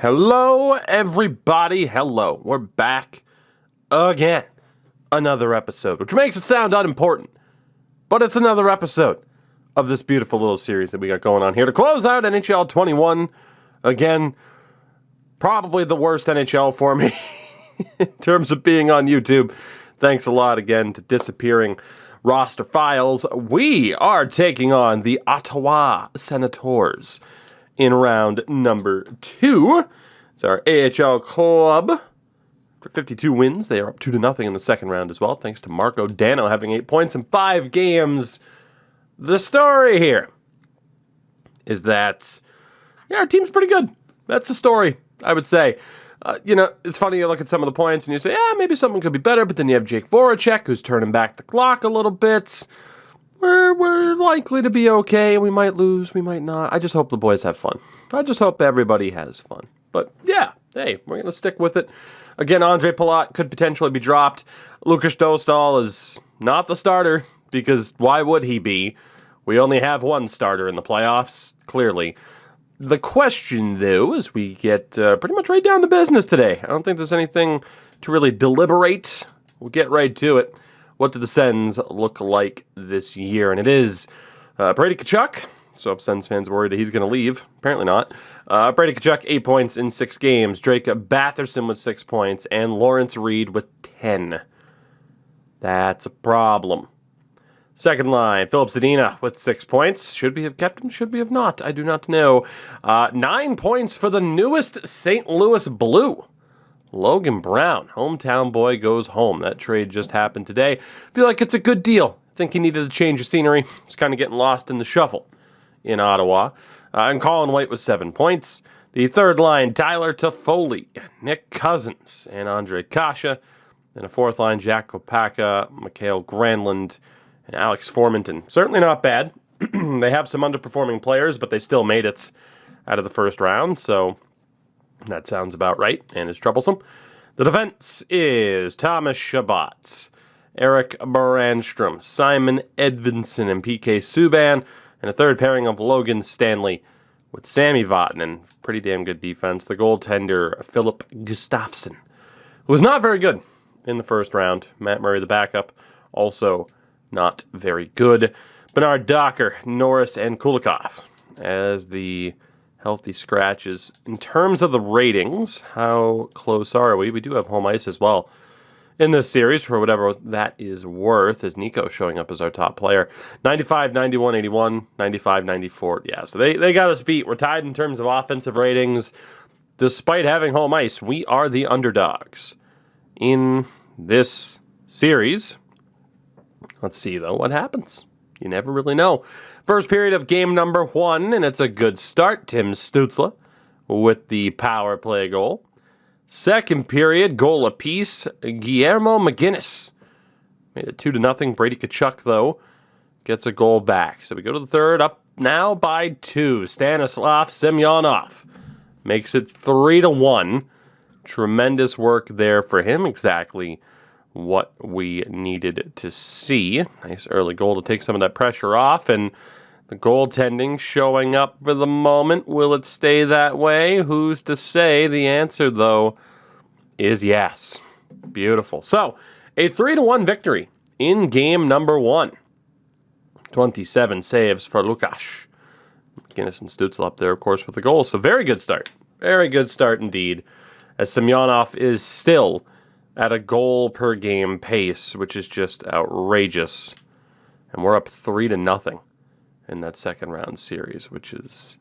Hello, everybody. Hello. We're back again. Another episode, which makes it sound unimportant. But it's another episode of this beautiful little series that we got going on here to close out NHL 21. Again, probably the worst NHL for me in terms of being on YouTube. Thanks a lot again to disappearing roster files. We are taking on the Ottawa Senators in round number 2. It's our AHL club. For 52 wins, they are up 2-0 in the second round as well, thanks to Marco Dano having 8 points in 5 games. The story here is that, our team's pretty good. That's the story, I would say. It's funny, you look at some of the points and you say, maybe something could be better, but then you have Jake Voracek, who's turning back the clock a little bit. We're likely to be okay. We might lose, we might not. I just hope the boys have fun. I just hope everybody has fun. But yeah, hey, we're going to stick with it. Again, Andre Palat could potentially be dropped. Lukas Dostal is not the starter, because why would he be? We only have one starter in the playoffs, clearly. The question, though, is we get pretty much right down to business today. I don't think there's anything to really deliberate. We'll get right to it. What do the Sens look like this year? And it is Brady Tkachuk. So if Sens fans are worried that he's going to leave, apparently not. Brady Tkachuk, 8 points in 6 games. Drake Batherson with 6 points. And Lawrence Reed with 10. That's a problem. Second line, Philip Zadina with 6 points. Should we have kept him? Should we have not? I do not know. 9 points for the newest St. Louis Blue. Logan Brown, hometown boy, goes home. That trade just happened today. Feel like it's a good deal. Think he needed a change of scenery. He's kind of getting lost in the shuffle in Ottawa. And Colin White with 7 points. The third line, Tyler Toffoli, Nick Cousins, and Andre Kasha. And a fourth line, Jack Kopaka, Mikhail Granlund, and Alex Formenton. Certainly not bad. They have some underperforming players, but they still made it out of the first round, so that sounds about right and is troublesome. The defense is Thomas Chabot, Eric Brandstrom, Simon Edvinsson, and PK Subban, and a third pairing of Logan Stanley with Sammy Vatanen. Pretty damn good defense. The goaltender, Philip Gustafsson, who was not very good in the first round. Matt Murray, the backup, also not very good. Bernard Docker, Norris, and Kulikov as the healthy scratches. In terms of the ratings, how close are we? We do have home ice as well in this series for whatever that is worth, as Nico showing up as our top player. 95, 91, 81, 95, 94. Yeah, so they got us beat. We're tied in terms of offensive ratings. Despite having home ice, we are the underdogs in this series. Let's see, though, what happens. You never really know. First period of game number 1, and it's a good start. Tim Stützle with the power play goal. Second period, goal apiece. Guillermo McGinnis made it 2-0. Brady Tkachuk, though, gets a goal back. So we go to the third, up now by 2. Stanislav Semyonov makes it 3-1. Tremendous work there for him. Exactly what we needed to see. Nice early goal to take some of that pressure off, and the goaltending showing up for the moment. Will it stay that way? Who's to say? The answer, though, is yes. Beautiful. So, a 3-1 victory in game number 1. 27 saves for Lukas. McGinnis and Stützle up there, of course, with the goal. So, very good start. Very good start indeed, as Semyonov is still at a goal per game pace, which is just outrageous. And we're up 3-0 in that second round series, which is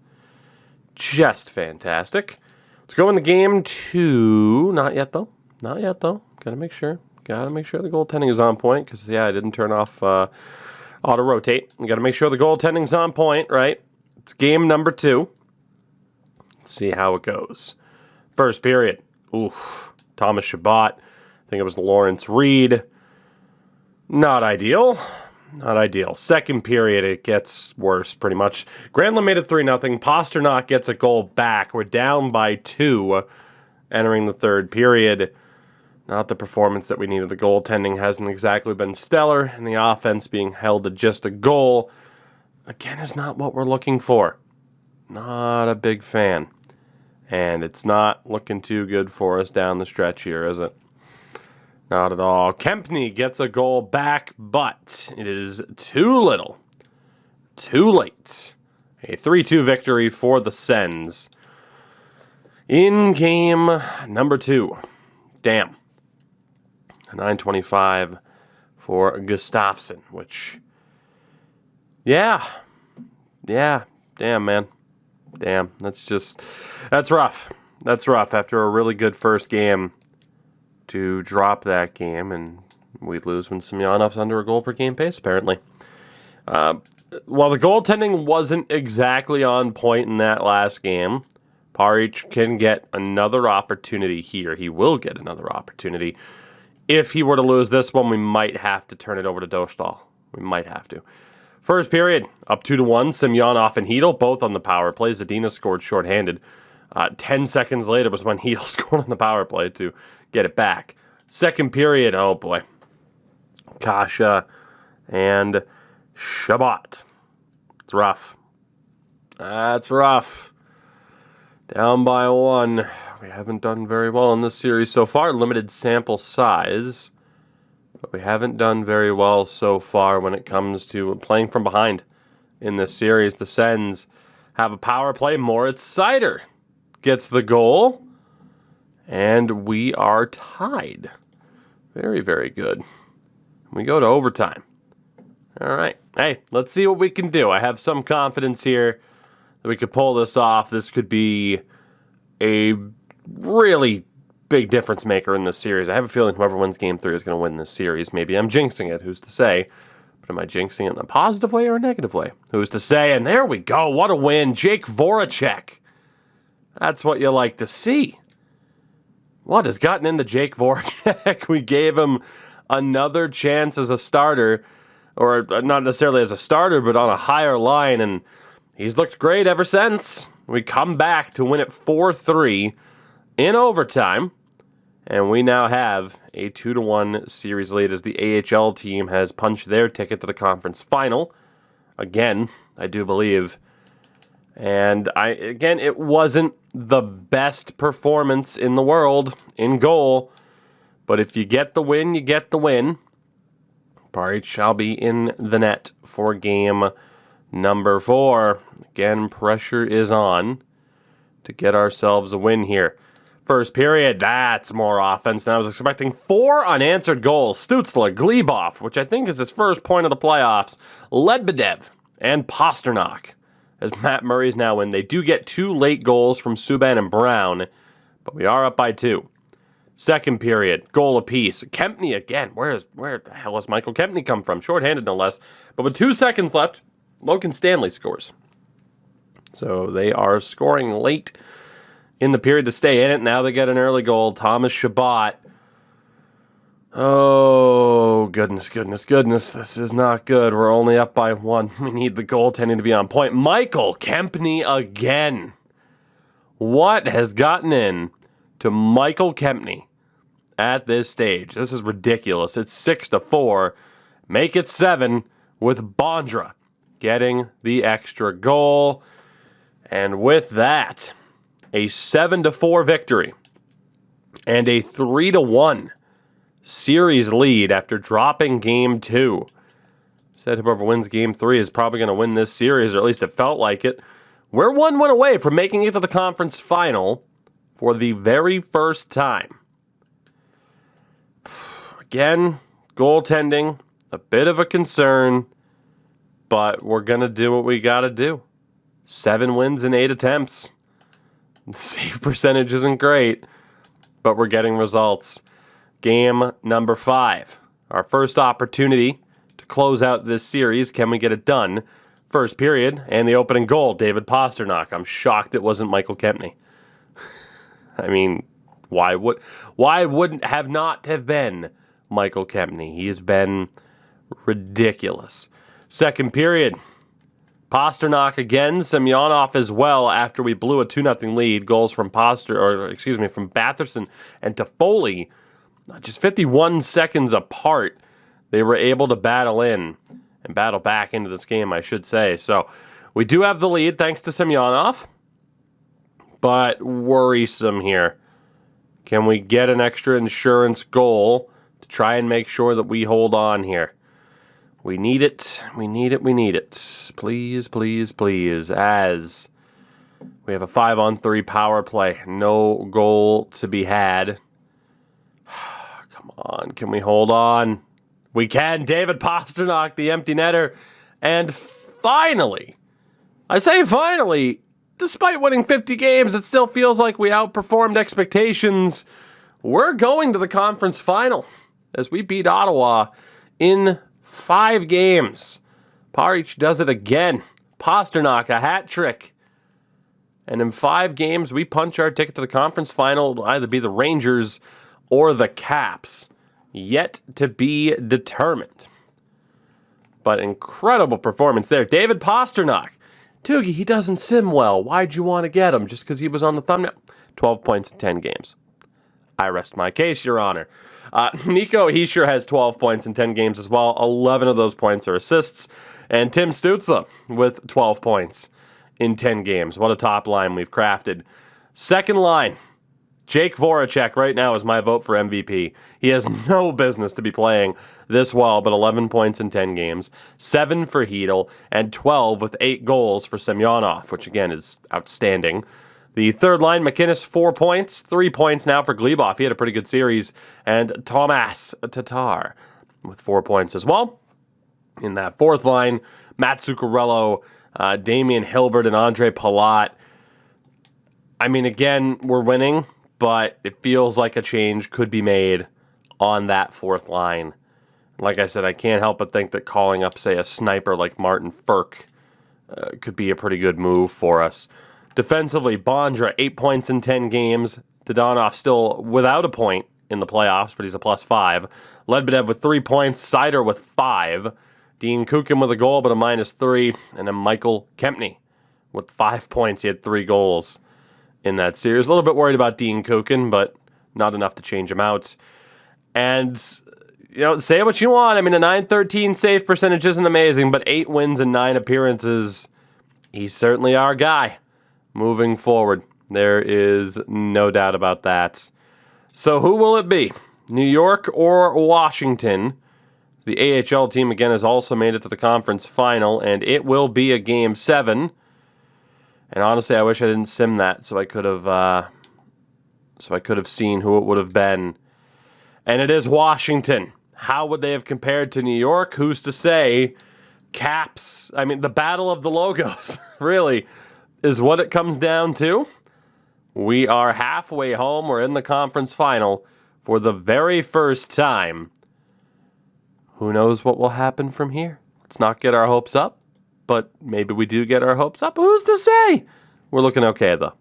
just fantastic. Let's go into game 2. Not yet though. Gotta make sure the goaltending is on point, because I didn't turn off auto rotate. You gotta make sure the goaltending's on point, right? It's game number 2. Let's see how it goes. First period. Thomas Chabot. I think it was Lawrence Reed. Not ideal. Second period, it gets worse, pretty much. Granlund made it 3-0. Pasternak gets a goal back. We're down by 2 entering the third period. Not the performance that we needed. The goaltending hasn't exactly been stellar, and the offense being held to just a goal, again, is not what we're looking for. Not a big fan. And it's not looking too good for us down the stretch here, is it? Not at all. Kempny gets a goal back, but it is too little. Too late. A 3-2 victory for the Sens in game number 2. Damn. A 9:25 for Gustafsson, which, yeah, damn, man. Damn, that's rough. That's rough after a really good first game to drop that game, and we lose when Semyonov's under a goal per game pace, apparently. While the goaltending wasn't exactly on point in that last game, Paric can get another opportunity here. He will get another opportunity. If he were to lose this one, we might have to turn it over to Dostal. We might have to. First period, up 2-1. Semyonov and Hedl, both on the power play. Zadina scored shorthanded. 10 seconds later was when Hedl scored on the power play to get it back. Second period, oh boy. Kasha and Shabbat. It's rough. That's rough. Down by 1. We haven't done very well in this series so far. Limited sample size. But we haven't done very well so far when it comes to playing from behind in this series. The Sens have a power play. Moritz Seider gets the goal. And we are tied. Very, very good. We go to overtime. All right. Hey, let's see what we can do. I have some confidence here that we could pull this off. This could be a really big difference maker in this series. I have a feeling whoever wins Game 3 is going to win this series. Maybe I'm jinxing it. Who's to say? But am I jinxing it in a positive way or a negative way? Who's to say? And there we go. What a win. Jake Voracek. That's what you like to see. What has gotten into Jake Voracek? We gave him another chance as a starter, or not necessarily as a starter, but on a higher line, and he's looked great ever since. We come back to win it 4-3 in overtime, and we now have a 2-1 series lead as the AHL team has punched their ticket to the conference final. Again, I do believe. And it wasn't the best performance in the world in goal, but if you get the win, you get the win. Paric shall be in the net for game number 4. Again, pressure is on to get ourselves a win here. First period, that's more offense than I was expecting. 4 unanswered goals. Stützle, Glebov, which I think is his first point of the playoffs, Ledbedev, and Pasternak. As Matt Murray's now in. They do get 2 late goals from Subban and Brown, but we are up by 2. Second period, goal apiece. Kempny again. Where the hell has Michael Kempny come from? Shorthanded no less. But with 2 seconds left, Logan Stanley scores. So they are scoring late in the period to stay in it. Now they get an early goal. Thomas Shabbat. Oh, goodness. This is not good. We're only up by 1. We need the goaltending to be on point. Michael Kempny again. What has gotten in to Michael Kempny at this stage? This is ridiculous. It's 6-4. Make it 7 with Bondra getting the extra goal. And with that, a 7-4 victory and a 3-1 series lead after dropping Game 2. Said whoever wins Game 3 is probably going to win this series, or at least it felt like it. We're 1 win away from making it to the conference final for the very first time. Again, goaltending, a bit of a concern, but we're going to do what we got to do. 7 wins in 8 attempts. The save percentage isn't great, but we're getting results. Game number 5. Our first opportunity to close out this series. Can we get it done? First period, and the opening goal, David Pasternak. I'm shocked it wasn't Michael Kempny. I mean, why wouldn't have not have been Michael Kempny? He has been ridiculous. Second period, Pasternak again, Semyonov as well after we blew a 2-0 lead. Goals from from Batherson and Toffoli, just 51 seconds apart. They were able to battle in and battle back into this game, I should say. So we do have the lead thanks to Semyonov. but worrisome here. Can we get an extra insurance goal to try and make sure that we hold on here? We need it. We need it. We need it. Please, please, please. As we have a 5-on-3 power play. No goal to be had. Come on. Can we hold on? We can. David Pastrnak, the empty netter. And finally, I say finally, despite winning 50 games, it still feels like we outperformed expectations. We're going to the conference final as we beat Ottawa in 5 games. Paric does it again. Pastrnak, a hat trick. And in 5 games, we punch our ticket to the conference final. It'll either be the Rangers or the Caps. Yet to be determined. But incredible performance there. David Pastrnak. Toogie, he doesn't sim well. Why'd you want to get him? Just because he was on the thumbnail? 12 points in 10 games. I rest my case, Your Honor. Nico Hischier has 12 points in 10 games as well. 11 of those points are assists. And Tim Stützle with 12 points in 10 games. What a top line we've crafted. Second line, Jake Voracek right now is my vote for MVP. He has no business to be playing this well, but 11 points in 10 games. 7 for Hedel, and 12 with 8 goals for Semyonov, which again is outstanding. The third line, McInnes, 4 points. 3 points now for Glebov. He had a pretty good series. And Thomas Tatar with 4 points as well. In that fourth line, Matt Zuccarello, Damian Hilbert, and Andre Palat. I mean, again, we're winning, but it feels like a change could be made on that fourth line. Like I said, I can't help but think that calling up, say, a sniper like Martin Ferk could be a pretty good move for us. Defensively, Bondra, 8 points in 10 games. Dadonov still without a point in the playoffs, but he's a +5. Ledbedev with 3 points. Sider with 5. Dean Kukin with a goal, but a -3. And then Michael Kempney with 5 points. He had 3 goals in that series. A little bit worried about Dean Kukin, but not enough to change him out. And, you know, say what you want. I mean, a .913 save percentage isn't amazing, but 8 wins and 9 appearances. He's certainly our guy moving forward. There is no doubt about that. So who will it be? New York or Washington? The AHL team, again, has also made it to the conference final, and it will be a Game 7. And honestly, I wish I didn't sim that, so I could have seen who it would have been. And it is Washington. How would they have compared to New York? Who's to say? Caps. I mean, the battle of the logos, really, is what it comes down to. We are halfway home. We're in the conference final for the very first time. Who knows what will happen from here? Let's not get our hopes up, but maybe we do get our hopes up. Who's to say? We're looking okay, though.